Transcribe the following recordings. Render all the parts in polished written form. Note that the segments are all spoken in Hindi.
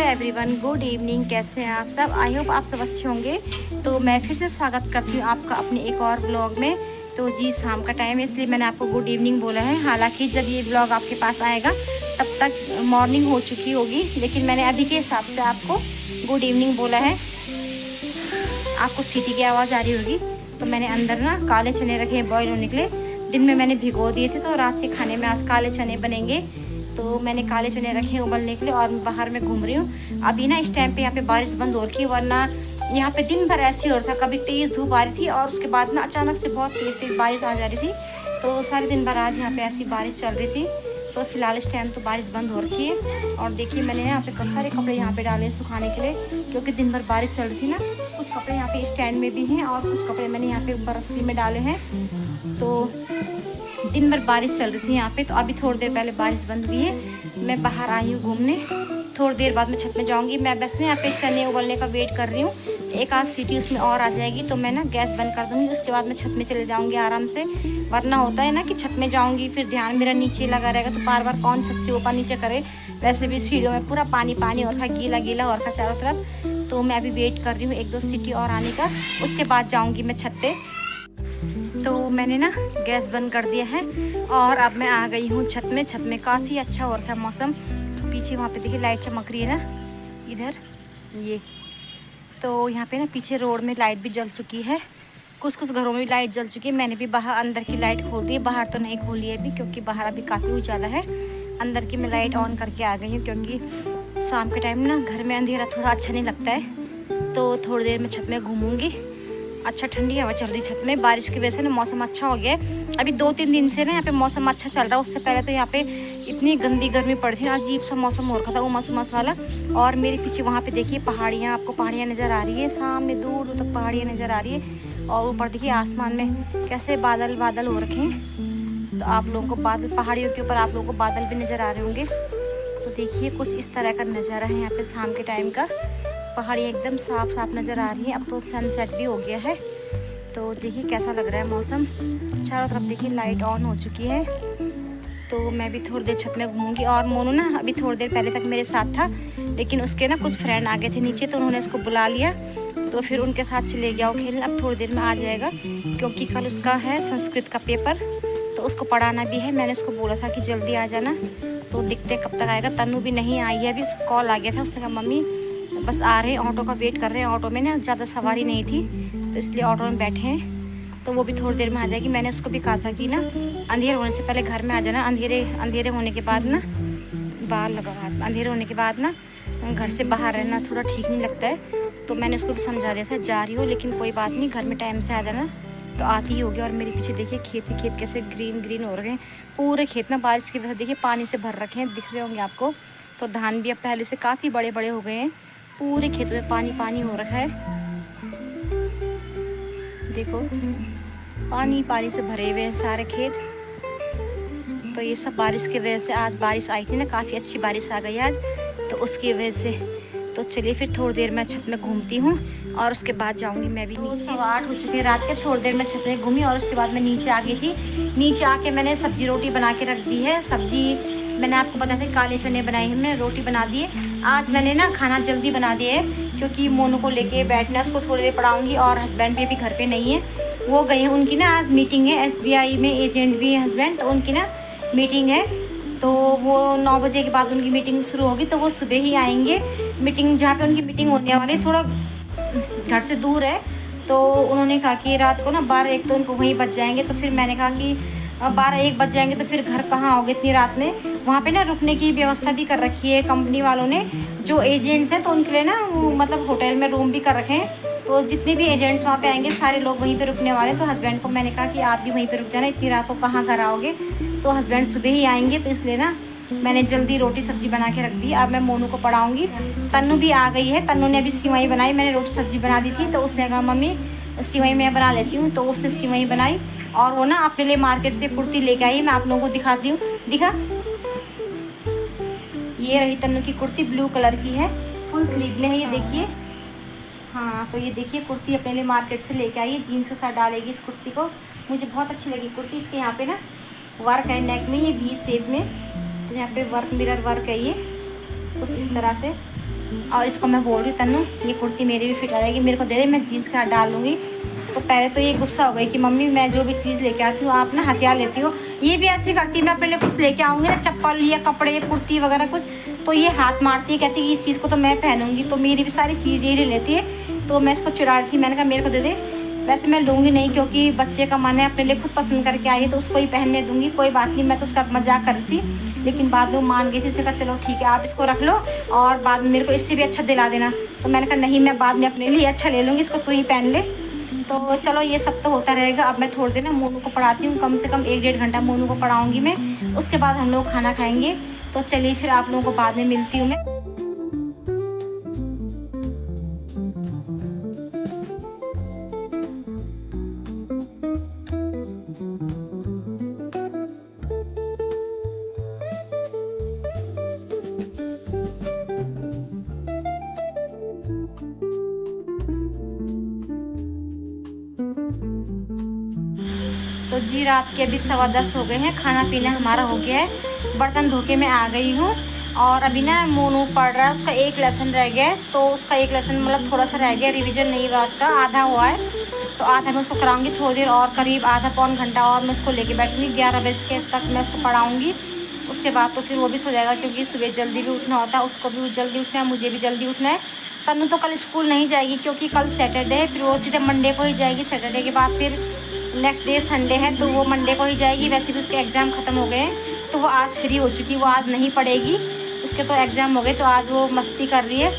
Everyone, good evening. कैसे हैं आप सब? आई होप आप सब अच्छे होंगे। तो मैं फिर से स्वागत करती हूँ आपका अपने एक और ब्लॉग में। तो जी शाम का टाइम है इसलिए मैंने आपको गुड इवनिंग बोला है। हालांकि जब ये ब्लॉग आपके पास आएगा तब तक मॉर्निंग हो चुकी होगी, लेकिन मैंने अभी के हिसाब से आपको गुड इवनिंग बोला है। आपको सीटी की आवाज़ आ रही होगी। तो मैंने अंदर ना काले चने रखे हैं बॉयल होने के लिए। दिन में मैंने भिगो दिए थे, तो रात के खाने में आज काले चने बनेंगे। तो मैंने काले चने रखे हैं उबलने के लिए और बाहर में घूम रही हूँ। अभी ना इस टाइम पे यहाँ पे बारिश बंद हो रखी है, वरना यहाँ पे दिन भर ऐसी हो रहा था। कभी तेज़ धूप आ रही थी और उसके बाद ना अचानक से बहुत तेज़ बारिश आ जा रही थी। तो सारे दिन भर आज यहाँ पे ऐसी बारिश चल रही थी। तो फिलहाल इस टाइम तो बारिश बंद हो रखी है। और देखिए मैंने यहाँ पे सारे कपड़े यहाँ पे डाले सुखाने के लिए, क्योंकि दिन भर बारिश चल रही थी ना। कुछ कपड़े यहाँ पे स्टैंड में भी हैं और कुछ कपड़े मैंने यहाँ पे ऊपर रस्सी में डाले हैं। तो दिन भर बारिश चल रही थी यहाँ पे। तो अभी थोड़ी देर पहले बारिश बंद हुई है। मैं बाहर आई हूँ घूमने। थोड़ी देर बाद मैं छत में जाऊँगी। मैं बस ना यहाँ पे चने उबलने का वेट कर रही हूँ। एक आध सीटी उसमें और आ जाएगी तो मैं ना गैस बंद कर दूँगी। उसके बाद मैं छत में चले जाऊँगी आराम से। वरना होता है ना कि छत में जाऊँगी फिर ध्यान मेरा नीचे लगा रहेगा, तो बार बार कौन छत से ऊपर नीचे करे। वैसे भी सीढ़ियों में पूरा पानी पानी और खा गीला गीला और खा चारों तरफ। तो मैं अभी वेट कर रही हूँ एक दो सीटी और आने का, उसके बाद जाऊँगी मैं छत पे। तो मैंने ना गैस बंद कर दिया है और अब मैं आ गई हूँ छत में। छत में काफ़ी अच्छा हो रखा है मौसम। पीछे वहाँ पे देखिए लाइट चमक रही है ना, इधर ये। तो यहाँ पे ना पीछे रोड में लाइट भी जल चुकी है। कुछ कुछ घरों में भी लाइट जल चुकी है। मैंने भी बाहर अंदर की लाइट खोल दी है, बाहर तो नहीं खोली है अभी, क्योंकि बाहर अभी काफ़ी उजाला है। अंदर की मैं लाइट ऑन करके आ गई हूँ, क्योंकि शाम के टाइम ना घर में अंधेरा थोड़ा अच्छा नहीं लगता है। तो थोड़ी देर में छत में घूमूंगी। अच्छा ठंडी हवा चल रही छत में। बारिश की वजह से ना मौसम अच्छा हो गया है। अभी 2-3 दिन से ना यहाँ पे मौसम अच्छा चल रहा है। उससे पहले तो यहाँ पे इतनी गंदी गर्मी पड़ी थी, अजीब सा मौसम हो रखा था, उमस उमस वाला। और मेरे पीछे वहाँ पे देखिए पहाड़ियाँ, आपको पहाड़ियाँ नज़र आ रही है। सामने दूर दूर तक पहाड़ियाँ नज़र आ रही है। और ऊपर देखिए आसमान में कैसे बादल बादल हो रखे हैं। तो आप लोगों को बादल, पहाड़ियों के ऊपर आप लोगों को बादल भी नज़र आ रहे होंगे। तो देखिए कुछ इस तरह का नज़ारा है यहाँ पे शाम के टाइम का। पहाड़ियाँ एकदम साफ साफ नज़र आ रही हैं। अब तो सनसेट भी हो गया है। तो देखिए कैसा लग रहा है मौसम। चारों तरफ देखिए लाइट ऑन हो चुकी है। तो मैं भी थोड़ी देर छत में घूमूंगी। और मोनू ना अभी थोड़ी देर पहले तक मेरे साथ था, लेकिन उसके ना कुछ फ्रेंड आ गए थे नीचे, तो उन्होंने उसको बुला लिया। तो फिर उनके साथ चले गया वो खेलने। अब थोड़ी देर में आ जाएगा, क्योंकि कल उसका है संस्कृत का पेपर, तो उसको पढ़ाना भी है। मैंने उसको बोला था कि जल्दी आ जाना। तो दिखते कब तक आएगा। तन्नू भी नहीं आई है अभी। उसको कॉल आ गया था, उसने कहा मम्मी बस आ रहे हैं, ऑटो का वेट कर रहे हैं। ऑटो में ना ज़्यादा सवारी नहीं थी, तो इसलिए ऑटो में बैठे हैं। तो वो भी थोड़ी देर में आ जाएगी। मैंने उसको भी कहा था कि ना अंधेरे होने से पहले घर में आ जाना। अंधेरे होने के बाद ना बाहर लगा, अंधेरे होने के बाद ना घर से बाहर रहना थोड़ा ठीक नहीं लगता है। तो मैंने उसको भी समझा दिया था, जा रही हो लेकिन कोई बात नहीं, घर में टाइम से आ जाना। तो आती ही होगी। और मेरे पीछे देखिए खेत ही खेत कैसे ग्रीन ग्रीन हो रहे हैं। पूरे खेत ना बारिश की वजह से देखिए पानी से भर रखे हैं, दिख रहे होंगे आपको। तो धान भी अब पहले से काफ़ी बड़े बड़े हो गए हैं। पूरे खेतों में पानी पानी हो रखा है। देखो पानी पानी से भरे हुए हैं सारे खेत। तो ये सब बारिश की वजह से, आज बारिश आई थी ना, काफ़ी अच्छी बारिश आ गई आज, तो उसकी वजह से। तो चलिए फिर थोड़ी देर मैं छत में घूमती हूँ और उसके बाद जाऊँगी मैं भी। 8:15 हो चुके हैं रात के। थोड़ी देर मैं छत में घूमी और उसके बाद मैं नीचे आ गई थी। नीचे आके मैंने सब्जी रोटी बना के रख दी है। सब्जी मैंने आपको बताया था, काले चने बनाए हैं, मैंने रोटी बना दी है। आज मैंने ना खाना जल्दी बना दिया है, क्योंकि मोनू को लेके बैठना, उसको थोड़ी देर पढ़ाऊँगी। और हस्बैंड भी अभी घर पे नहीं है, वो गए हैं। उनकी ना आज मीटिंग है, SBI में एजेंट भी है हस्बैंड, तो उनकी ना मीटिंग है। तो वो 9 बजे के बाद उनकी मीटिंग शुरू होगी, तो वो सुबह ही आएंगे। मीटिंग जहाँ पे उनकी मीटिंग होने वाली है थोड़ा घर से दूर है। तो उन्होंने कहा कि रात को ना 12-1 तो उनको वहीं बच जाएंगे। तो फिर मैंने कहा कि 12-1 बज जाएंगे तो फिर घर कहाँ आओगे इतनी रात में। वहाँ पे ना रुकने की व्यवस्था भी कर रखी है कंपनी वालों ने, जो एजेंट्स हैं, तो उनके लिए ना मतलब होटल में रूम भी कर रखे हैं। तो जितने भी एजेंट्स वहाँ पे आएंगे सारे लोग वहीं पे रुकने वाले। तो हस्बैंड को मैंने कहा कि आप भी वहीं पे रुक जाना, इतनी रात को कहाँ घर आओगे। तो हस्बैंड सुबह ही आएंगे, तो इसलिए ना मैंने जल्दी रोटी सब्जी बना के रख दी। अब मैं मोनू को पढ़ाऊँगी। तन्नू भी आ गई है। तन्नू ने अभी सिवई बनाई। मैंने रोटी सब्जी बना दी थी, तो उसने कहा मम्मी सिवई मैं बना लेती हूँ। तो उसने सिवई बनाई और वो ना अपने लिए मार्केट से कुर्ती लेके आई। मैं आप लोगों को दिखाती हूँ, दिखा, ये रही तन्नू की कुर्ती, ब्लू कलर की है, फुल स्लीव में है, ये देखिए। हाँ तो ये देखिए कुर्ती अपने लिए मार्केट से लेके आई है। जीन्स के साथ डालेगी इस कुर्ती को। मुझे बहुत अच्छी लगी कुर्ती। इसके यहाँ पे ना वर्क है नेक में, ये वी शेप में। तो यहाँ पे वर्क, मिरर वर्क है ये कुछ इस तरह से। और इसको मैं बोल रही हूँ तन्नू ये कुर्ती मेरी भी फिट आ जाएगी, मेरे को दे दे, मैं जीन्स के साथ डाल लूँगी। तो पहले तो ये गुस्सा हो गई कि मम्मी मैं जो भी चीज़ लेके आती हूँ आप ना हथियार लेती हो। ये भी ऐसी करती है, मैं अपने लिए कुछ लेके आऊँगी ना, चप्पल या कपड़े कुर्ती वगैरह कुछ, तो ये हाथ मारती है, कहती है कि इस चीज़ को तो मैं पहनूंगी। तो मेरी भी सारी चीज़ ये ले लेती है। तो मैं इसको चिढ़ा रही थी, मैंने कहा मेरे को दे दे। वैसे मैं लूँगी नहीं क्योंकि बच्चे का मन है, अपने लिए खुद पसंद करके आई है तो उसको ही पहनने दूँगी, कोई बात नहीं। मैं तो उसका मजाक कर रही थी, लेकिन बाद में मान गई थी। उसने कहा चलो ठीक है आप इसको रख लो और बाद में मेरे को इससे भी अच्छा दिला देना। तो मैंने कहा नहीं मैं बाद में अपने लिए अच्छा ले लूँगी, इसको तू ही पहन ले। तो चलो ये सब तो होता रहेगा। अब मैं थोड़ी देर ना मोनू को पढ़ाती हूँ, कम से कम 1-1.5 घंटा मोनू को पढ़ाऊँगी मैं, उसके बाद हम लोग खाना खाएँगे। तो चलिए फिर आप लोगों को बाद में मिलती हूँ मैं। तो जी रात के अभी 10:15 हो गए हैं, खाना पीना हमारा हो गया है, बर्तन धो के मैं आ गई हूँ। और अभी ना मोनू पढ़ रहा है, उसका एक लेसन रह गया है। तो उसका एक लेसन मतलब थोड़ा सा रह गया, रिवीजन नहीं हुआ उसका, आधा हुआ है। तो आधा मैं उसको कराऊंगी थोड़ी देर और, करीब आधा पौन घंटा और मैं उसको लेके बैठूँगी। 11 बजे तक मैं उसको पढ़ाऊँगी। उसके बाद तो फिर वो भी सो जाएगा क्योंकि सुबह जल्दी भी उठना होता है, उसको भी जल्दी उठना है, मुझे भी जल्दी उठना है। तन्नू तो कल स्कूल नहीं जाएगी क्योंकि कल सैटरडे है, फिर वो सीधे मंडे को ही जाएगी। सैटरडे के बाद फिर नेक्स्ट डे संडे है तो वो मंडे को ही जाएगी। वैसे भी उसके एग्ज़ाम ख़त्म हो गए हैं तो वो आज फ्री हो चुकी, वो आज नहीं पढ़ेगी, उसके तो एग्ज़ाम हो गए तो आज वो मस्ती कर रही है।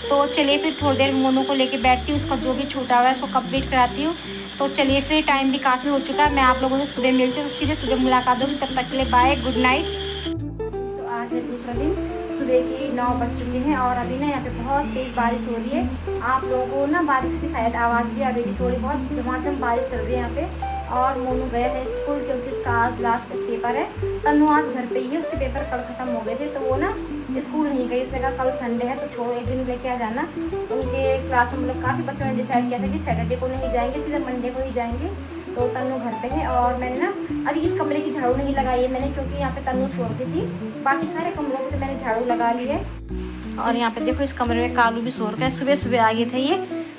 तो चलिए फिर थोड़ी देर मोनू को लेके बैठती हूँ, उसका जो भी छूटा हुआ है उसको कंप्लीट कराती हूँ। तो चलिए फिर टाइम भी काफ़ी हो चुका है, मैं आप लोगों से सुबह मिलती हूँ, तो सीधे सुबह मुलाकात होगी। तब तक के लिए बाय, गुड नाइट। तो आज है दूसरा दिन, सुबह की 9 बज चुके हैं और अभी ना यहाँ पे बहुत तेज़ बारिश हो रही है। आप लोगों को ना बारिश की शायद आवाज़ भी आ रही थी, थोड़ी बहुत झमाझम बारिश चल रही है यहाँ पे। और मोनू गया है स्कूल क्योंकि उसका आज लास्ट पेपर है। तन्नू आज घर पे ही है, उसके पेपर कल ख़त्म हो गए थे तो वो ना स्कूल नहीं गई। उसने कहा कल संडे है तो छोड़ो एक दिन लेके आ जाना। उनके क्लास में मतलब काफ़ी बच्चों ने डिसाइड किया था कि सैटरडे को नहीं जाएंगे, सीधे मंडे को ही जाएंगे। तो तन्नू घर पे है और मैंने ना अभी इस कमरे की झाड़ू नहीं लगाई है मैंने, क्योंकि यहाँ पे तन्नू सो रही थी। बाकी सारे कमरों पे तो मैंने झाड़ू लगा ली है। और यहाँ पे देखो इस कमरे में कालू भी सो रखा है, सुबह सुबह आ गए थे ये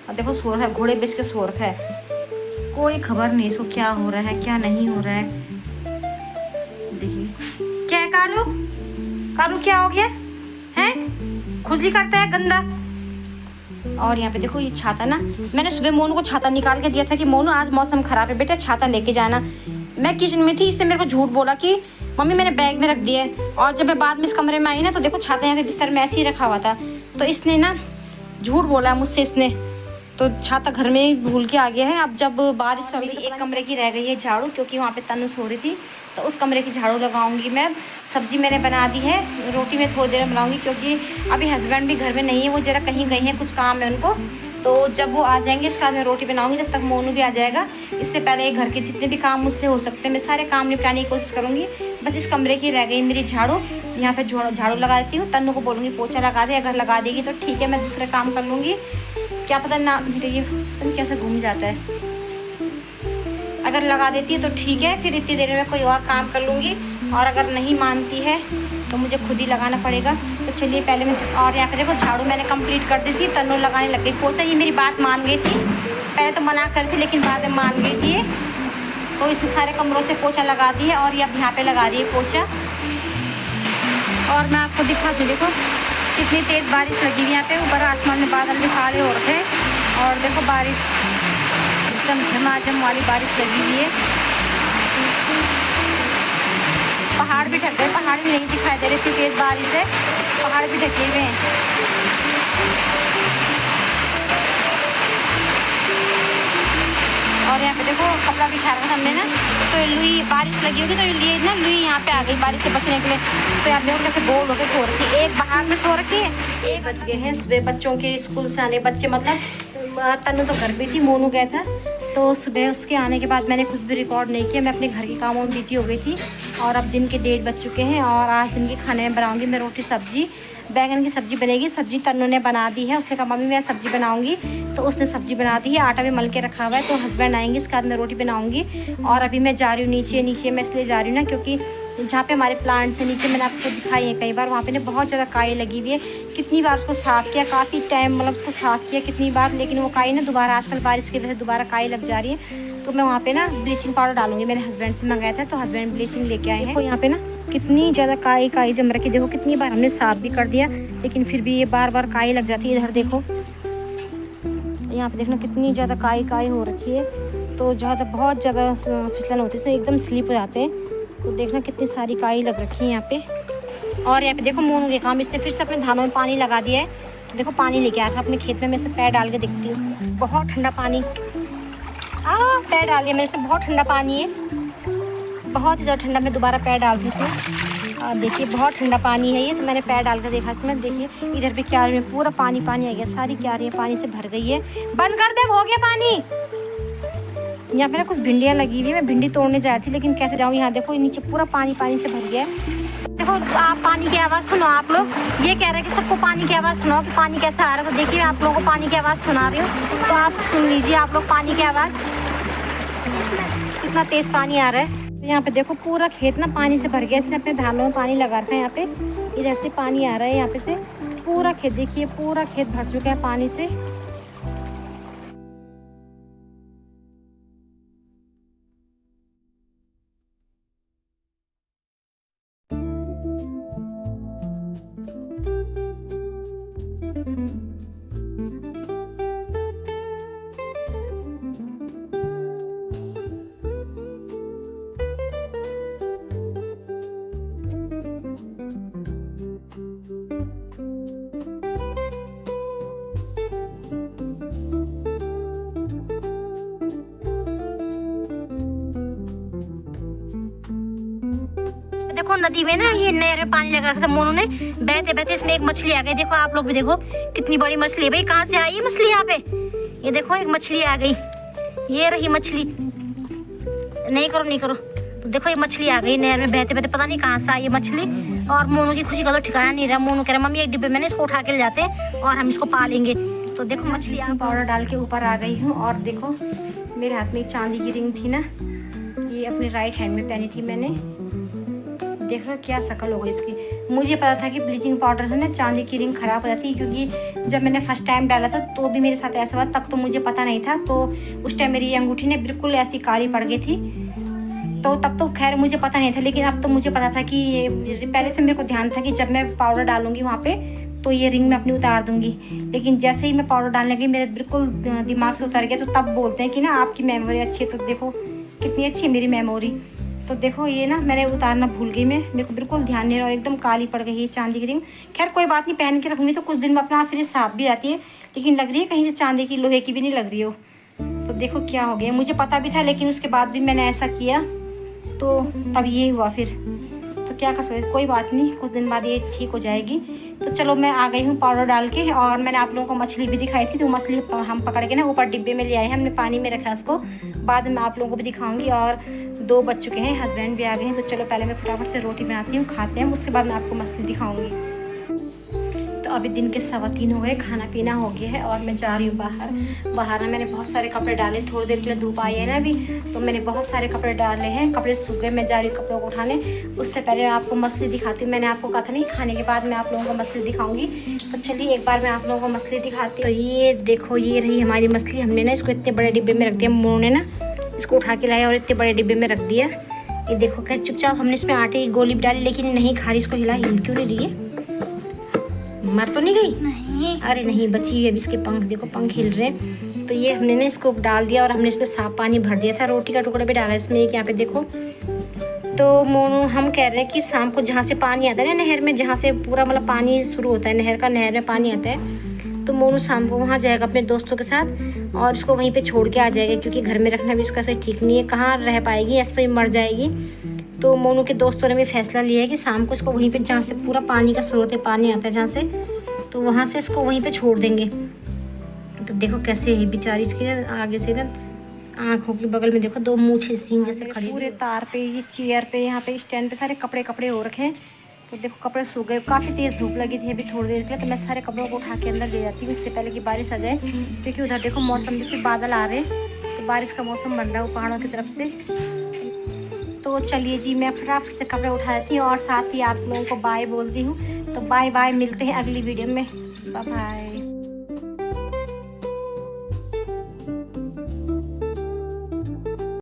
और देखो सो रहा है, घोड़े बेच के सो रखा है। कोई खबर नहीं इसको क्या हो रहा है क्या नहीं हो रहा है। देखिए क्या है कालू, कालू क्या हो गया है, खुजली करता है गंदा। और यहाँ पे देखो ये छाता ना, मैंने सुबह मोनू को छाता निकाल के दिया था कि मोनू आज मौसम खराब है बेटा छाता लेके जाना। मैं किचन में थी, इसने मेरे को झूठ बोला कि मम्मी मैंने बैग में रख दिया है। और जब मैं बाद में इस कमरे में आई ना तो देखो छाता यहाँ पे बिस्तर में ऐसे ही रखा हुआ था। तो इसने ना झूठ बोला मुझसे, इसने तो छाता घर में ही भूल के आ गया है। अब जब बारिश हो गई, एक कमरे की रह गई है झाड़ू क्योंकि वहाँ पे तन्नू सो रही थी, तो उस कमरे की झाड़ू लगाऊंगी मैं। सब्जी मैंने बना दी है, रोटी मैं थोड़ी देर में बनाऊंगी क्योंकि अभी हस्बैंड भी घर में नहीं है, वो ज़रा कहीं गए हैं, कुछ काम है उनको। तो जब वो आ जाएंगे उसके बाद मैं रोटी बनाऊंगी, तब तक मोनू भी आ जाएगा। इससे पहले घर के जितने भी काम मुझसे हो सकते हैं मैं सारे काम निपटाने की कोशिश करूँगी। बस इस कमरे की रह गई मेरी झाड़ू, यहाँ पे झाड़ू लगा देती हूँ। तन्नू को बोलूँगी पोछा लगा दे, अगर लगा देगी तो ठीक है, मैं दूसरे काम कर लूँगी। क्या पता ना ये पता कैसे घूम जाता है, अगर लगा देती है तो ठीक है, फिर इतनी देर में कोई और काम कर लूँगी। और अगर नहीं मानती है तो मुझे खुद ही लगाना पड़ेगा। तो चलिए पहले मैं, और यहाँ पे देखो झाड़ू मैंने कंप्लीट कर दी थी, तन्नू लगाने लग गई पोछा। ये मेरी बात मान गई थी, पहले तो मना कर थी लेकिन बाद में मान गई थी ये। तो इसने सारे कमरों से पोछा लगा दी है और ये अब यहाँ पे लगा रही है पोछा। और मैं आपको दिखा दूँ, देखो कितनी तेज़ बारिश लगी हुई यहाँ पे, ऊपर आसमान में बादल भी काले हो रखे हैं। और देखो बारिश एकदम झमाझम वाली बारिश लगी हुई है। पहाड़ भी ढक गए, पहाड़ भी नहीं दिखाई दे रहे, इतनी तेज़ बारिश है, पहाड़ भी ढके हुए हैं। और यहाँ पे देखो कपड़ा बिछा रखा हमने ना, तो लुई बारिश लगी होगी तो लिए ना लुई यहाँ पे आ गई बारिश से बचने के लिए। तो यहाँ देखो कैसे गोल होकर सो रखी है, एक बाहर में सो रखी है। 1 बज गए हैं सुबह, बच्चों के स्कूल से आने, बच्चे मतलब तन्नू तो घर पे थी, मोनू गया था। तो सुबह उसके आने के बाद मैंने कुछ भी रिकॉर्ड नहीं किया, मैं अपने घर के कामों में बिजी हो गई थी। और अब दिन के 1:30 बज चुके हैं और आज दिन के खाने में बनाऊँगी मैं रोटी सब्जी, बैंगन की सब्ज़ी बनेगी। सब्ज़ी तन्नू ने बना दी है, उसने कहा मम्मी मैं सब्ज़ी बनाऊंगी, तो उसने सब्ज़ी बना दी है, आटा भी मल के रखा हुआ है। तो हस्बैंड आएंगे इसके बाद मैं रोटी बनाऊंगी। और अभी मैं जा रही हूँ नीचे मैं इसलिए जा रही हूँ ना क्योंकि जहाँ पे हमारे प्लांट्स हैं नीचे, मैंने आपको दिखाई है कई बार, वहाँ पे ना बहुत ज़्यादा काई लगी हुई है। कितनी बार उसको साफ़ किया, काफ़ी टाइम मतलब उसको साफ़ किया कितनी बार, लेकिन वो काई ना दोबारा आजकल बारिश की वजह से दोबारा काई लग जा रही है। तो मैं वहाँ पे ना ब्लीचिंग पाउडर डालूंगी। मेरे हस्बैंड से मंगाया था तो हस्बैंड ब्लीचिंग लेके आए हैं। तो यहाँ पे ना कितनी ज़्यादा काई जम रखी, देखो कितनी बार हमने साफ़ भी कर दिया लेकिन फिर भी ये बार बार काई लग जाती है। इधर देखो, यहाँ पे देखना कितनी ज़्यादा काई हो रखी है। तो बहुत ज़्यादा फिसलन होती है, इसमें एकदम स्लिप हो जाते हैं। तो देखना कितनी सारी काई लग रखी है यहाँ पे। और यहाँ पे देखो मोनू के काम, इसने फिर से अपने धानों में पानी लगा दिया है। तो देखो पानी लेके आया था अपने खेत में, मैं से पैर डाल के देखती हूँ। बहुत ठंडा पानी, पैर डाल दिया मेरे से, बहुत ठंडा पानी है, बहुत ही ज़्यादा ठंडा। मैं दोबारा पैर डालती हूँ इसमें। देखिए बहुत ठंडा पानी है ये। तो मैंने पैर डाल कर देखा इसमें, देखिए इधर भी क्यारी में पूरा पानी आ गया, सारी क्यारियाँ पानी से भर गई है। बंद कर दे, हो गया पानी। यहाँ पे ना कुछ भिंडियाँ लगी हुई है, मैं भिंडी तोड़ने जा रही थी लेकिन कैसे जाऊँ। यहाँ देखो नीचे पूरा पानी से भर गया है। देखो आप पानी की आवाज़ सुनो। आप लोग ये कह रहे हैं कि सबको पानी की आवाज़ सुनाओ कि पानी कैसा आ रहा है। तो देखिए आप लोगों को पानी की आवाज़ सुना रही हूँ, तो आप सुन लीजिए आप लोग पानी की आवाज़। कितना तेज़ पानी आ रहा है। यहाँ पे देखो पूरा खेत ना पानी से भर गया, इसने अपने धानों में पानी लगा रखा है। यहाँ पे इधर से पानी आ रहा है, यहाँ पे से पूरा खेत, देखिए पूरा खेत भर चुका है पानी से। देखो नदी में ना ये नहर में पानी लगा रखा था मोनू ने, बहते बहते इसमें एक मछली आ गई। देखो आप लोग भी देखो कितनी बड़ी मछली है भाई। कहाँ से आई है मछली यहाँ पे? ये देखो एक मछली आ गई, ये रही मछली। नहीं करो। तो देखो ये मछली आ गई नहर में बहते बहते, पता नहीं कहाँ से आई है मछली। और मोनू की खुशी का तो ठिकाना नहीं रहा। मोनू कह रहा मम्मी एक डिब्बे में इसको उठा के ले जाते हैं और हम इसको पालेंगे। तो देखो मछली पाउडर डाल के ऊपर आ गई हूँ। और देखो मेरे हाथ में चांदी की रिंग थी ना, ये अपने राइट हैंड में पहनी थी मैंने। देख रहे हो क्या शक्ल हो गई इसकी। मुझे पता था कि ब्लीचिंग पाउडर से ना चांदी की रिंग ख़राब हो जाती है, क्योंकि जब मैंने फर्स्ट टाइम डाला था तो भी मेरे साथ ऐसा हुआ। तब तो मुझे पता नहीं था, तो उस टाइम मेरी अंगूठी ने बिल्कुल ऐसी काली पड़ गई थी। तो तब तो खैर मुझे पता नहीं था, लेकिन अब तो मुझे पता था कि ये पहले से मेरे को ध्यान था कि जब मैं पाउडर डालूंगी वहाँ पे तो ये रिंग मैं अपनी उतार दूंगी। लेकिन जैसे ही मैं पाउडर डालने लगी मेरे बिल्कुल दिमाग से उतर गया। तो तब बोलते हैं कि ना आपकी मेमोरी अच्छी है। तो देखो कितनी अच्छी है मेरी मेमोरी। तो देखो ये ना मैंने उतारना भूल गई, मेरे को बिल्कुल ध्यान नहीं रहा, एकदम काली पड़ गई है चांदी की रिंग। खैर कोई बात नहीं, पहन के रखूँगी तो कुछ दिन में अपना फिर साफ भी आती है। लेकिन लग रही है कहीं से चांदी की, लोहे की भी नहीं लग रही हो। तो देखो क्या हो गया, मुझे पता भी था लेकिन उसके बाद भी मैंने ऐसा किया तो तब ये हुआ। फिर तो क्या कर सकते, कोई बात नहीं, कुछ दिन बाद ये ठीक हो जाएगी। तो चलो मैं आ गई हूँ पाउडर डाल के। और मैंने आप लोगों को मछली भी दिखाई थी, तो मछली हम पकड़ के ना ऊपर डिब्बे में ले आए हैं, हमने पानी में रखा उसको। बाद में आप लोगों को भी दिखाऊंगी। और 2 बज चुके हैं, हस्बैंड भी आ गए हैं। तो चलो पहले मैं फटाफट से रोटी बनाती हूँ, खाते हैं, उसके बाद मैं आपको मछली दिखाऊंगी। तो अभी दिन के 3:15 हो गए, खाना पीना हो गया है और मैं जा रही हूँ बाहर ना मैंने बहुत सारे कपड़े डाले, थोड़ी देर के लिए धूप आई है ना अभी, तो मैंने बहुत सारे कपड़े डाले हैं, कपड़े सूख गए। मैं जा रही हूँ कपड़ों को उठाने। उससे पहले मैं आपको मछली दिखाती हूँ। मैंने आपको कहा था नहीं खाने के बाद मैं आप लोगों को मछली दिखाऊंगी। तो चलिए एक बार मैं आप लोगों को मछली दिखाती हूँ। तो ये देखो ये रही हमारी मछली। हमने ना इसको इतने बड़े डिब्बे में रख दिया, मोनू ने ना इसको उठा के लाया और इतने बड़े डिब्बे में रख दिया। ये देखो क्या चुपचाप हमने इसमें आटे की गोली भी डाली, लेकिन नहीं खा रही, इसको हिल क्यों नहीं रही है? मर तो नहीं गई? नहीं। अरे नहीं, बची हुई है अभी, इसके पंख देखो, पंख हिल रहे हैं। तो ये हमने ना इसको डाल दिया और हमने इसमें साफ पानी भर दिया था, रोटी का टुकड़ा भी डाला इसमें एक, यहाँ पे देखो। तो मोनू हम कह रहे हैं कि शाम को जहाँ से पानी आता है ना नहर में, जहाँ से पूरा मतलब पानी शुरू होता है नहर में पानी आता है, तो मोनू शाम को वहाँ जाएगा अपने दोस्तों के साथ और इसको वहीं पे छोड़ के आ जाएगा, क्योंकि घर में रखना भी इसका सही ठीक नहीं है, कहाँ रह पाएगी, ऐसे तो ये मर जाएगी। तो मोनू के दोस्तों ने भी फैसला लिया है कि शाम को इसको वहीं पे, जहाँ से पूरा पानी का स्रोत है, पानी आता है जहाँ से, तो वहाँ से इसको वहीं पे छोड़ देंगे। तो देखो कैसे है बेचारी, इसकी ना आगे से ना आँखों के बगल में देखो 2 मूंछें सींग जैसे खड़ी। पूरे तार पे, ये चेयर पे, यहाँ पे स्टैंड पे सारे कपड़े हो रखे हैं। तो देखो कपड़े सूख गए, काफ़ी तेज़ धूप लगी थी अभी थोड़ी देर के लिए। तो मैं सारे कपड़ों को उठा के अंदर ले जाती हूँ इससे पहले कि बारिश आ जाए, क्योंकि उधर देखो मौसम भी, फिर बादल आ रहे हैं, तो बारिश का मौसम बन रहा है पहाड़ों की तरफ से। तो चलिए जी, मैं फटाफट से कपड़े उठा देती हूँ और साथ ही आप लोगों को बाय बोलती हूँ। तो बाय बाय, मिलते हैं अगली वीडियो में। Bye bye.